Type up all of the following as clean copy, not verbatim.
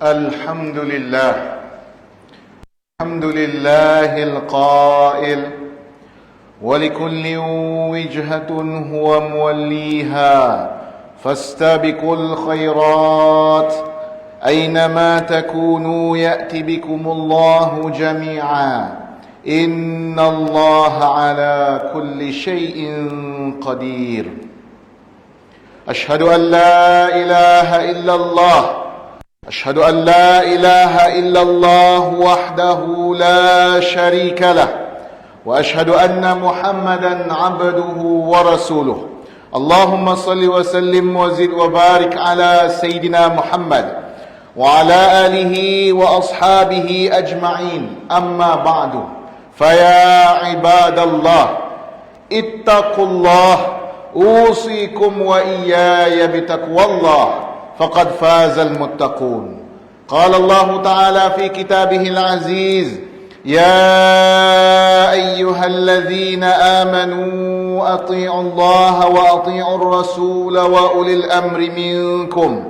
الحمد لله الحمد لله القائل ولكل وجهة هو موليها فاستبقوا الخيرات أينما تكونوا يأتي بكم الله جميعا إن الله على كل شيء قدير أشهد أن لا إله إلا الله أشهد أن لا إله إلا الله وحده لا شريك له وأشهد أن محمدا عبده ورسوله اللهم صل وسلم وزد وبارك على سيدنا محمد وعلى آله وأصحابه أجمعين أما بعد فيا عباد الله اتقوا الله أوصيكم وإياي بتقوى الله فقد فاز المتقون قال الله تعالى في كتابه العزيز يا أيها الذين آمنوا أطيعوا الله وأطيعوا الرسول وأولي الأمر منكم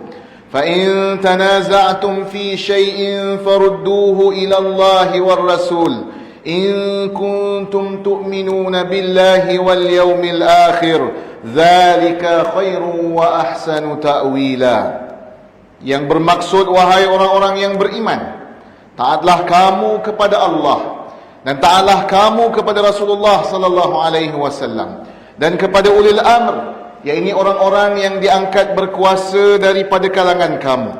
فإن تنازعتم في شيء فردوه إلى الله والرسول إن كنتم تؤمنون بالله واليوم الآخر ذلك خير وأحسن تأويلا. Yang bermaksud, wahai orang-orang yang beriman, taatlah kamu kepada Allah dan taatlah kamu kepada Rasulullah sallallahu alaihi wasallam dan kepada ulil amr, yakni orang-orang yang diangkat berkuasa daripada kalangan kamu.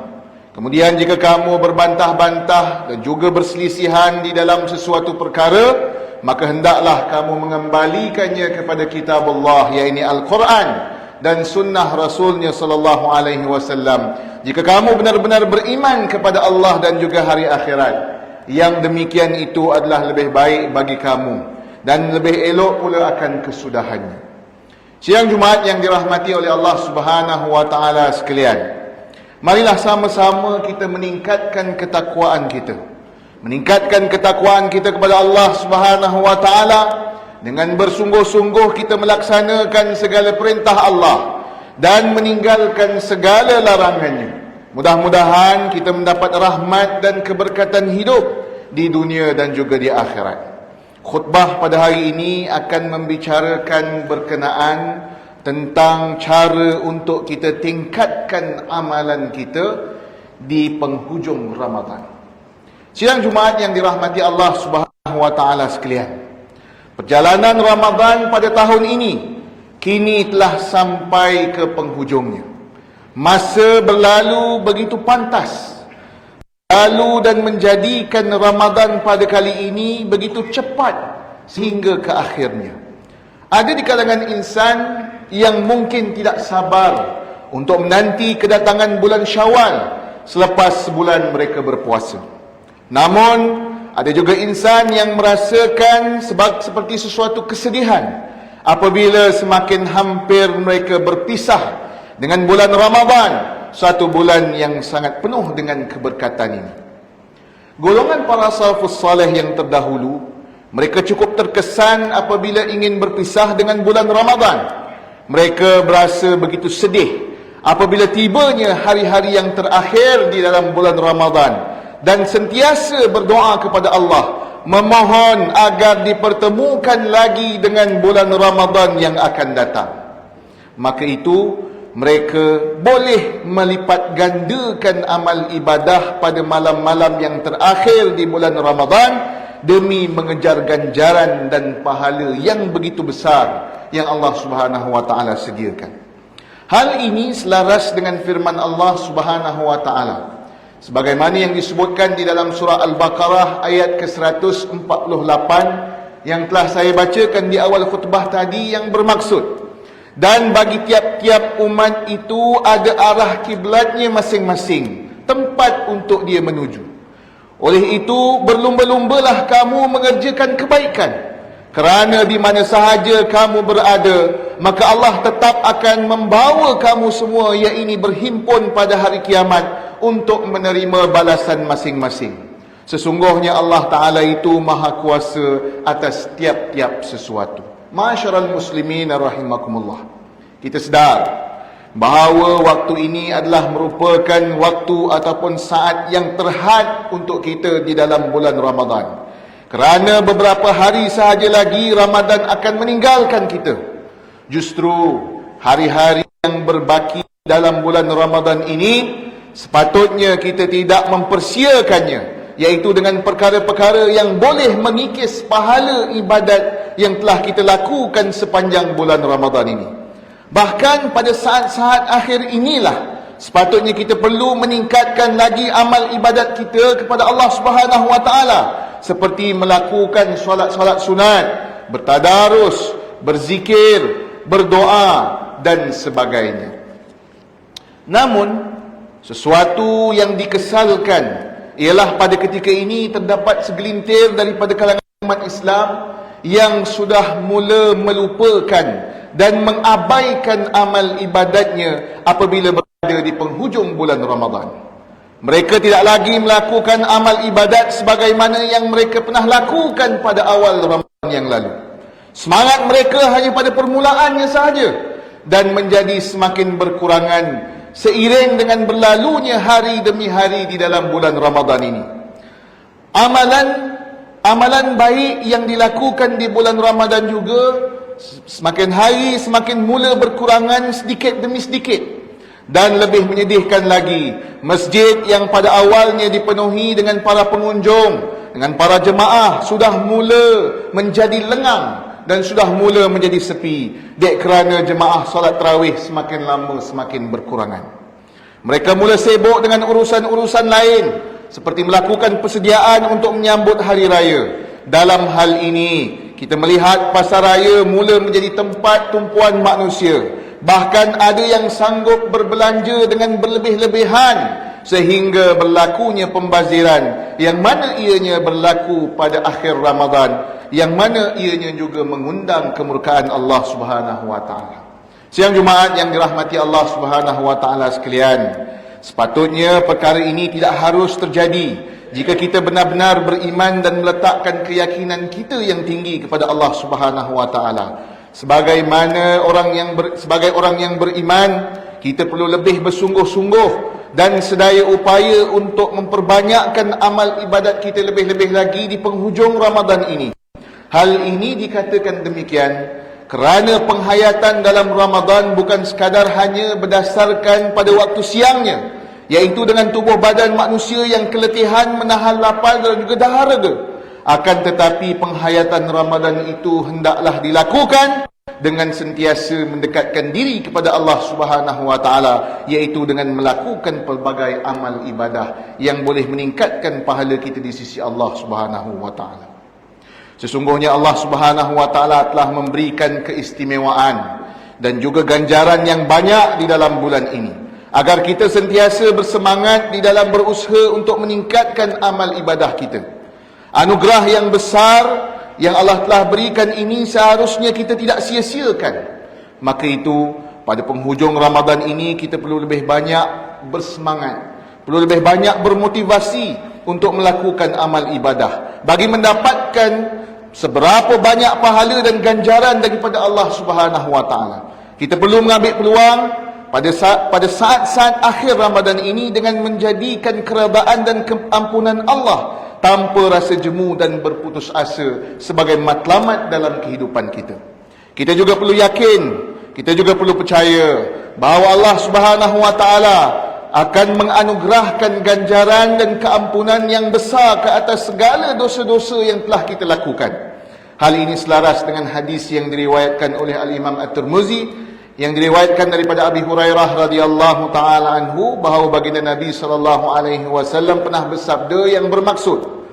Kemudian jika kamu berbantah-bantah dan juga berselisihan di dalam sesuatu perkara, maka hendaklah kamu mengembalikannya kepada kitab Allah, yakni Al-Quran dan sunnah Rasulnya sallallahu alaihi wasallam. Jika kamu benar-benar beriman kepada Allah dan juga hari akhirat, yang demikian itu adalah lebih baik bagi kamu dan lebih elok pula akan kesudahannya. Siang Jumaat yang dirahmati oleh Allah Subhanahu wa taala sekalian, marilah sama-sama kita meningkatkan ketakwaan kita. Meningkatkan ketakwaan kita kepada Allah Subhanahu wa taala dengan bersungguh-sungguh kita melaksanakan segala perintah Allah dan meninggalkan segala larangannya. Mudah-mudahan kita mendapat rahmat dan keberkatan hidup di dunia dan juga di akhirat. Khutbah pada hari ini akan membicarakan berkenaan tentang cara untuk kita tingkatkan amalan kita di penghujung Ramadan. Siang Jumaat yang dirahmati Allah Subhanahu wa taala sekalian, perjalanan Ramadan pada tahun ini kini telah sampai ke penghujungnya. Masa berlalu begitu pantas, lalu dan menjadikan Ramadan pada kali ini begitu cepat sehingga ke akhirnya. Ada di kalangan insan yang mungkin tidak sabar untuk menanti kedatangan bulan Syawal selepas sebulan mereka berpuasa. Namun ada juga insan yang merasakan seperti sesuatu kesedihan apabila semakin hampir mereka berpisah dengan bulan Ramadan, satu bulan yang sangat penuh dengan keberkatan ini. Golongan para salafus salih yang terdahulu, mereka cukup terkesan apabila ingin berpisah dengan bulan Ramadan. Mereka berasa begitu sedih apabila tibanya hari-hari yang terakhir di dalam bulan Ramadan, dan sentiasa berdoa kepada Allah, memohon agar dipertemukan lagi dengan bulan Ramadan yang akan datang. Maka itu mereka boleh melipat gandakan amal ibadah pada malam-malam yang terakhir di bulan Ramadan demi mengejar ganjaran dan pahala yang begitu besar yang Allah Subhanahu wa taala sediakan. Hal ini selaras dengan firman Allah Subhanahu wa taala sebagaimana yang disebutkan di dalam surah Al-Baqarah ayat ke-148 yang telah saya bacakan di awal khutbah tadi, yang bermaksud, dan bagi tiap-tiap umat itu ada arah kiblatnya masing-masing, tempat untuk dia menuju. Oleh itu berlumba-lumbalah kamu mengerjakan kebaikan, kerana di mana sahaja kamu berada, maka Allah tetap akan membawa kamu semua, yakni berhimpun pada hari kiamat untuk menerima balasan masing-masing. Sesungguhnya Allah Ta'ala itu maha kuasa atas tiap-tiap sesuatu. Ma'asyiral muslimin rahimakumullah. Kita sedar bahawa waktu ini adalah merupakan waktu ataupun saat yang terhad untuk kita di dalam bulan Ramadan. Kerana beberapa hari sahaja lagi Ramadan akan meninggalkan kita. Justru hari-hari yang berbaki dalam bulan Ramadan ini sepatutnya kita tidak mempersiakannya, iaitu dengan perkara-perkara yang boleh mengikis pahala ibadat yang telah kita lakukan sepanjang bulan Ramadan ini. Bahkan pada saat-saat akhir inilah sepatutnya kita perlu meningkatkan lagi amal ibadat kita kepada Allah Subhanahu wa taala, seperti melakukan solat-solat sunat, bertadarus, berzikir, berdoa dan sebagainya. Namun sesuatu yang dikesalkan ialah pada ketika ini terdapat segelintir daripada kalangan umat Islam yang sudah mula melupakan dan mengabaikan amal ibadatnya apabila berada di penghujung bulan Ramadan. Mereka tidak lagi melakukan amal ibadat sebagaimana yang mereka pernah lakukan pada awal Ramadan yang lalu. Semangat mereka hanya pada permulaannya sahaja dan menjadi semakin berkurangan seiring dengan berlalunya hari demi hari di dalam bulan Ramadan ini. Amalan baik yang dilakukan di bulan Ramadan juga semakin hari semakin mula berkurangan sedikit demi sedikit. Dan lebih menyedihkan lagi, masjid yang pada awalnya dipenuhi dengan para pengunjung, dengan para jemaah, sudah mula menjadi lengang dan sudah mula menjadi sepi, dek kerana jemaah solat tarawih semakin lama semakin berkurangan. Mereka mula sibuk dengan urusan-urusan lain, seperti melakukan persediaan untuk menyambut hari raya. Dalam hal ini, kita melihat pasar raya mula menjadi tempat tumpuan manusia. Bahkan ada yang sanggup berbelanja dengan berlebih-lebihan sehingga berlakunya pembaziran, yang mana ianya berlaku pada akhir Ramadan, yang mana ianya juga mengundang kemurkaan Allah Subhanahu wa taala. Siang Jumaat yang dirahmati Allah Subhanahu wa taala sekalian, sepatutnya perkara ini tidak harus terjadi jika kita benar-benar beriman dan meletakkan keyakinan kita yang tinggi kepada Allah Subhanahu wa taala. Sebagai orang yang beriman, kita perlu lebih bersungguh-sungguh dan sedaya upaya untuk memperbanyakkan amal ibadat kita lebih-lebih lagi di penghujung Ramadan ini. Hal ini dikatakan demikian kerana penghayatan dalam Ramadan bukan sekadar hanya berdasarkan pada waktu siangnya, iaitu dengan tubuh badan manusia yang keletihan menahan lapar dan juga dahaga. Akan tetapi penghayatan Ramadan itu hendaklah dilakukan dengan sentiasa mendekatkan diri kepada Allah Subhanahu wa taala, iaitu dengan melakukan pelbagai amal ibadah yang boleh meningkatkan pahala kita di sisi Allah Subhanahu wa taala. Sesungguhnya Allah Subhanahu wa taala telah memberikan keistimewaan dan juga ganjaran yang banyak di dalam bulan ini, agar kita sentiasa bersemangat di dalam berusaha untuk meningkatkan amal ibadah kita. Anugerah yang besar yang Allah telah berikan ini seharusnya kita tidak sia-siakan. Maka itu, pada penghujung Ramadan ini kita perlu lebih banyak bersemangat, perlu lebih banyak bermotivasi untuk melakukan amal ibadah, bagi mendapatkan seberapa banyak pahala dan ganjaran daripada Allah Subhanahu wa taala. Kita perlu mengambil peluang pada saat-saat akhir Ramadan ini dengan menjadikan keredaan dan keampunan Allah tanpa rasa jemu dan berputus asa sebagai matlamat dalam kehidupan kita. Kita juga perlu yakin, kita juga perlu percaya bahawa Allah Subhanahu wa taala akan menganugerahkan ganjaran dan keampunan yang besar ke atas segala dosa-dosa yang telah kita lakukan. Hal ini selaras dengan hadis yang diriwayatkan oleh Al-Imam At-Tirmizi, yang diriwayatkan daripada Abi Hurairah radhiyallahu taala anhu, bahawa baginda Nabi sallallahu alaihi wasallam pernah bersabda yang bermaksud,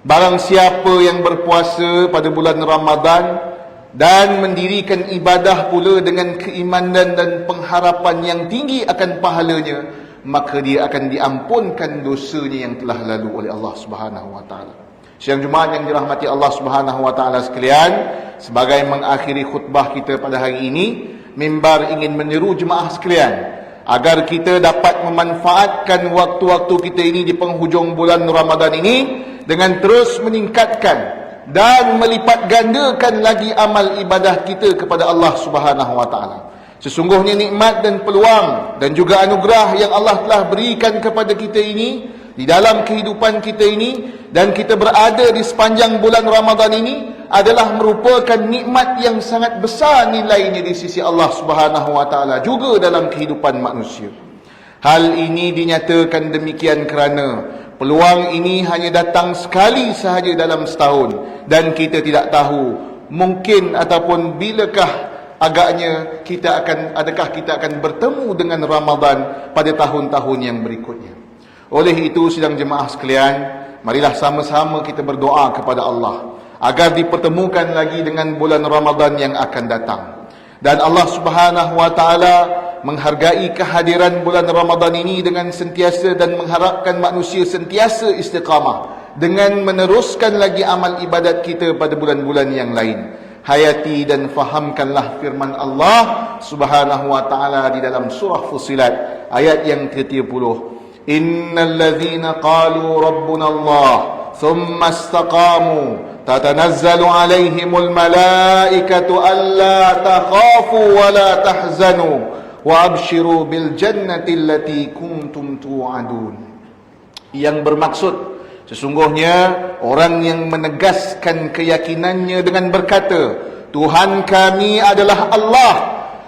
barang siapa yang berpuasa pada bulan Ramadan dan mendirikan ibadah pula dengan keimanan dan pengharapan yang tinggi akan pahalanya, maka dia akan diampunkan dosanya yang telah lalu oleh Allah Subhanahu wa taala. Siang Jumaat yang dirahmati Allah Subhanahu wa taala sekalian, sebagai mengakhiri khutbah kita pada hari ini, mimbar ingin menyeru jemaah sekalian agar kita dapat memanfaatkan waktu-waktu kita ini di penghujung bulan Ramadan ini dengan terus meningkatkan dan melipat gandakan lagi amal ibadah kita kepada Allah Subhanahu wa taala. Sesungguhnya nikmat dan peluang dan juga anugerah yang Allah telah berikan kepada kita ini di dalam kehidupan kita ini, dan kita berada di sepanjang bulan Ramadan ini adalah merupakan nikmat yang sangat besar nilainya di sisi Allah Subhanahu wa taala juga dalam kehidupan manusia. Hal ini dinyatakan demikian kerana peluang ini hanya datang sekali sahaja dalam setahun, dan kita tidak tahu mungkin ataupun bilakah agaknya adakah kita akan bertemu dengan Ramadan pada tahun-tahun yang berikutnya. Oleh itu, sidang jemaah sekalian, marilah sama-sama kita berdoa kepada Allah agar dipertemukan lagi dengan bulan Ramadan yang akan datang. Dan Allah Subhanahu wa taala menghargai kehadiran bulan Ramadan ini dengan sentiasa dan mengharapkan manusia sentiasa istiqamah dengan meneruskan lagi amal ibadat kita pada bulan-bulan yang lain. Hayati dan fahamkanlah firman Allah Subhanahu wa taala di dalam surah Fussilat ayat yang ke-30. Innal ladzina qalu rabbuna Allah thumma istaqamu tatanazzalu alaihimul malaikatu alla takhafu wa la tahzanu wa abshiru bil jannati allati kuntum tu'adun. Yang bermaksud, sesungguhnya orang yang menegaskan keyakinannya dengan berkata, Tuhan kami adalah Allah,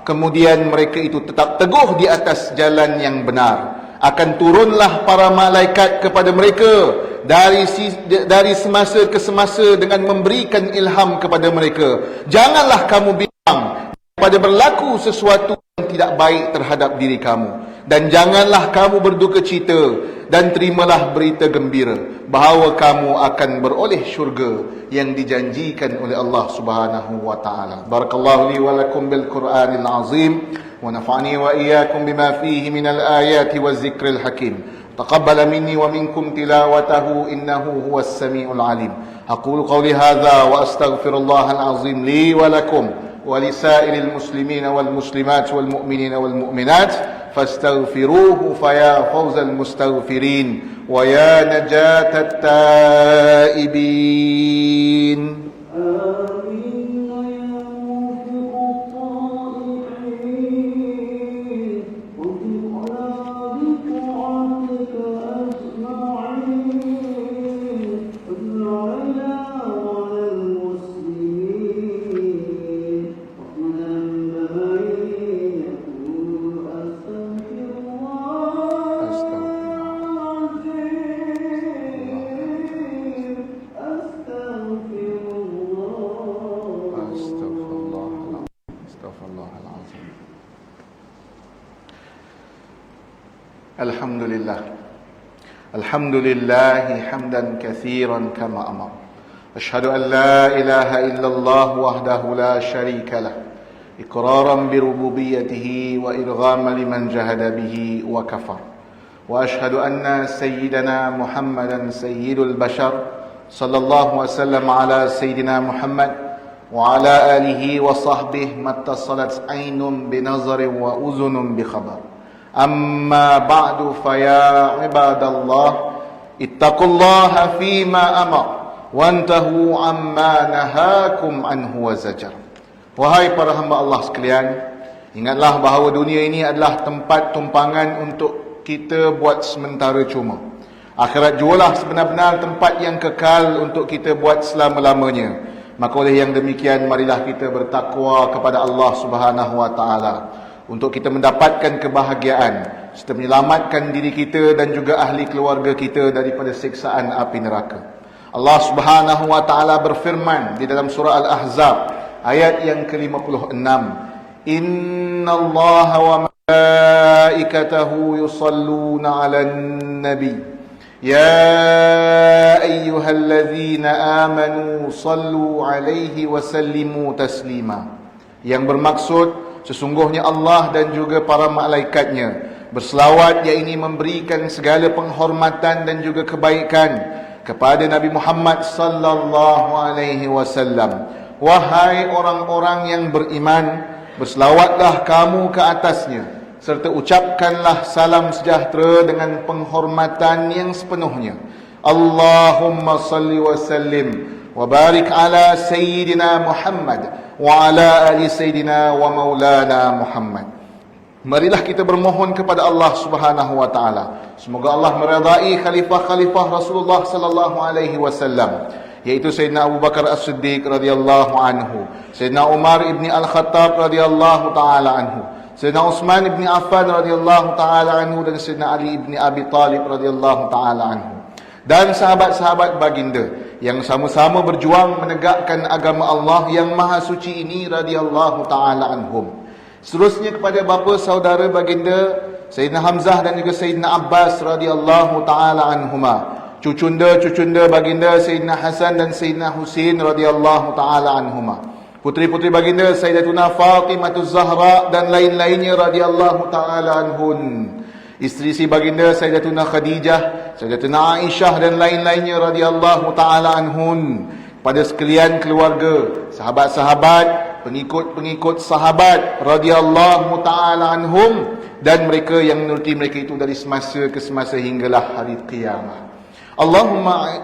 kemudian mereka itu tetap teguh di atas jalan yang benar, akan turunlah para malaikat kepada mereka dari semasa ke semasa dengan memberikan ilham kepada mereka. Janganlah kamu bimbang pada berlaku sesuatu yang tidak baik terhadap diri kamu, dan janganlah kamu berduka cita, dan terimalah berita gembira bahawa kamu akan beroleh syurga yang dijanjikan oleh Allah Subhanahu wa taala. Barakallahu li wa lakum bil Qur'anil azim wa nafa'ani wa iyyakum bima fihi minal ayati waz zikril hakim. Taqabbal minni wa minkum tilawatahu innahu huwas samiul alim. Aqulu qawli hadza wa astaghfirullahal azim li wa lakum wa lisairil muslimina wal muslimat wal mu'minina wal mu'minat fastaghfiruhu faya fawzal mustaghfirin wa ya najatat taibin. Alhamdulillahi hamdan katsiran kama amar. Asyhadu an la ilaha illallah wahdahu la syarika lah, iqraran bi rububiyyatihi wa irghaman liman jahada bihi wa kafar. Wa asyhadu anna sayyidana Muhammadan sayyidul bashar sallallahu wasallam ala sayyidina Muhammad wa ala alihi wa sahbihi mattasalat aynun bi nazarin wa uzunun bi khabar. Amma ba'du faya ibadallah ittaqullaha fima amar wantahu amma nahakum anhu wa zajar. Wahai para hamba Allah sekalian, ingatlah bahawa dunia ini adalah tempat tumpangan untuk kita buat sementara cuma. Akhirat jualah sebenar-benar tempat yang kekal untuk kita buat selama-lamanya. Maka oleh yang demikian, marilah kita bertakwa kepada Allah Subhanahu wa taala untuk kita mendapatkan kebahagiaan serta menyelamatkan diri kita dan juga ahli keluarga kita daripada siksaan api neraka. Allah Subhanahu wa taala berfirman di dalam surah Al-Ahzab ayat yang ke-56, Innallaha wa malaikatahu yusalluna 'alan nabi ya ayyuhalladzina amanu sallu 'alaihi wa sallimu taslima. Yang bermaksud, sesungguhnya Allah dan juga para malaikatnya berselawat, yakni memberikan segala penghormatan dan juga kebaikan kepada Nabi Muhammad sallallahu alaihi wasallam. Wahai orang-orang yang beriman, berselawatlah kamu ke atasnya serta ucapkanlah salam sejahtera dengan penghormatan yang sepenuhnya. Allahumma salli wa sallim wa barik ala sayyidina Muhammad wa ala ali sayyidina wa maulana Muhammad. Marilah kita bermohon kepada Allah Subhanahu wa taala, semoga Allah meridai khalifah-khalifah Rasulullah sallallahu alaihi wasallam, yaitu Sayyidina Abu Bakar As-Siddiq radhiyallahu anhu, Sayyidina Umar ibn Al-Khattab radhiyallahu taala anhu, Sayyidina Utsman ibn Affan radhiyallahu taala anhu, dan Sayyidina Ali ibn Abi Talib radhiyallahu taala anhu, dan sahabat-sahabat baginda yang sama-sama berjuang menegakkan agama Allah yang maha suci ini radhiyallahu taala anhum. Seterusnya kepada bapa saudara baginda Sayyidina Hamzah dan juga Sayyidina Abbas radhiyallahu taala anhuma, cucunda baginda Sayyidina Hasan dan Sayyidina Husain radhiyallahu taala anhuma, putri-putri baginda Sayyidatuna Fatimah Zahra dan lain-lainnya radhiyallahu taala anhun, isteri-isteri baginda Sayyidatuna Khadijah, Sayyidatuna Aisyah dan lain-lainnya radhiyallahu taala anhun, pada sekalian keluarga, sahabat-sahabat, pengikut-pengikut sahabat radhiyallahu taala anhum, dan mereka yang menuruti mereka itu dari semasa ke semasa hinggalah hari kiamat. Allahumma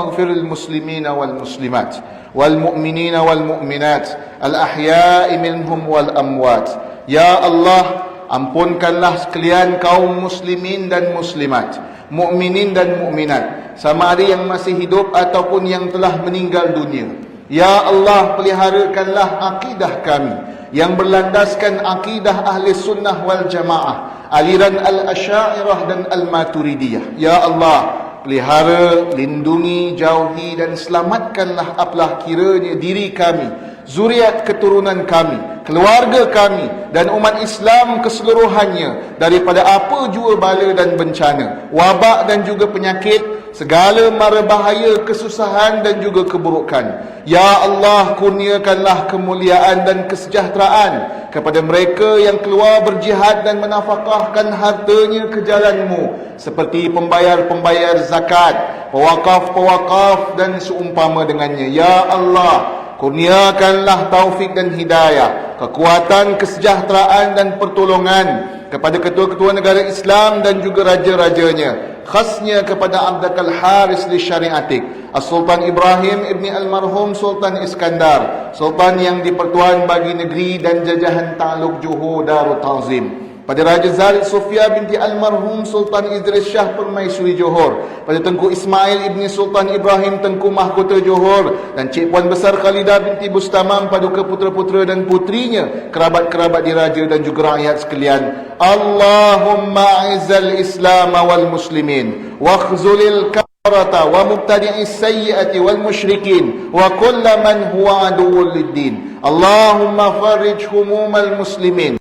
ighfir lil muslimina wal muslimat wal mu'minina wal mu'minat al ahya'i minhum wal amwat. Ya Allah, ampunkanlah sekalian kaum muslimin dan muslimat, mukminin dan mukminat, sama ada yang masih hidup ataupun yang telah meninggal dunia. Ya Allah, peliharakanlah akidah kami yang berlandaskan akidah ahli sunnah wal jamaah, aliran al-Asy'ariyah dan al-Maturidiyah. Ya Allah, pelihara, lindungi, jauhi dan selamatkanlah apalah kiranya diri kami, zuriat keturunan kami, keluarga kami dan umat Islam keseluruhannya daripada apa jua bala dan bencana, wabak dan juga penyakit, segala mara bahaya, kesusahan dan juga keburukan. Ya Allah, kurniakanlah kemuliaan dan kesejahteraan kepada mereka yang keluar berjihad dan menafkahkan hartanya ke jalan-Mu, seperti pembayar-pembayar zakat, pewakaf-pewakaf dan seumpama dengannya. Ya Allah, kurniakanlah taufik dan hidayah, kekuatan, kesejahteraan dan pertolongan kepada ketua-ketua negara Islam dan juga raja-rajanya, khasnya kepada Abdul Haris li Syariatik, As-Sultan Ibrahim ibni Almarhum Sultan Iskandar, Sultan yang dipertuan bagi negeri dan jajahan Ta'aluk Johor Darul Ta'zim, pada Raja Zahid Sofia binti Almarhum Sultan Idris Shah Permaisuri Johor, pada Tengku Ismail ibni Sultan Ibrahim Tengku Mahkota Johor, dan Cik Puan Besar Khalidah binti Bustamam paduka putera-putera dan putrinya, kerabat-kerabat diraja dan juga rakyat sekalian. Allahumma a'izzal Islam wal muslimin wa khzulil kafarata wa mubtadi'is sayyiati wal musyrikin wa kulla man huwa aduwwul lid-din. Allahumma farrij humumal muslimin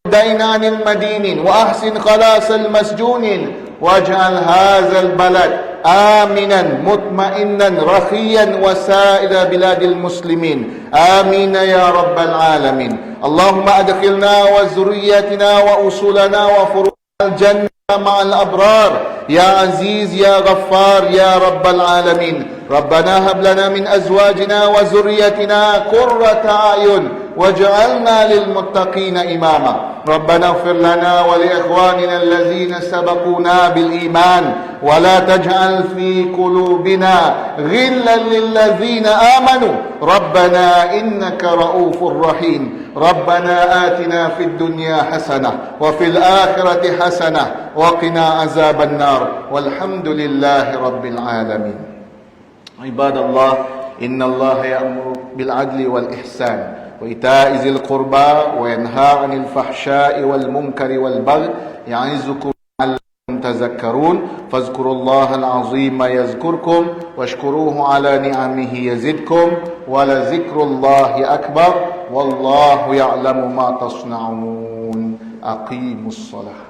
دين عن المدينين وأحسن خلاص المسجونين واجعل هذا البلد آمنا مطمئنا رخيا وسائر بلاد المسلمين آمين يا رب العالمين. اللهم أدخلنا وذريتنا وأصولنا وفروع الجنة مع الأبرار يا عزيز يا غفار يا رب العالمين. ربنا هب لنا من أزواجنا وذريتنا قرة أعين واجعلنا للمتقين إماما. ربنا اغفر لنا ولإخواننا الذين سبقونا بالإيمان ولا تجعل في قلوبنا غلا للذين آمنوا ربنا إنك رؤوف رحيم. ربنا آتنا في الدنيا حسنة وفي الآخرة حسنة وقنا عذاب النار والحمد لله رب العالمين. عباد الله، إن الله يأمر بالعدل والإحسان وإيتاء ذي القربى وينهى عن الفحشاء والمنكر والبغي يعظكم لعلكم تذكرون. فاذكروا الله العظيم يذكركم واشكروه على نعمه يزدكم ولذكر الله أكبر والله يعلم ما تصنعون. أقيموا الصلاة.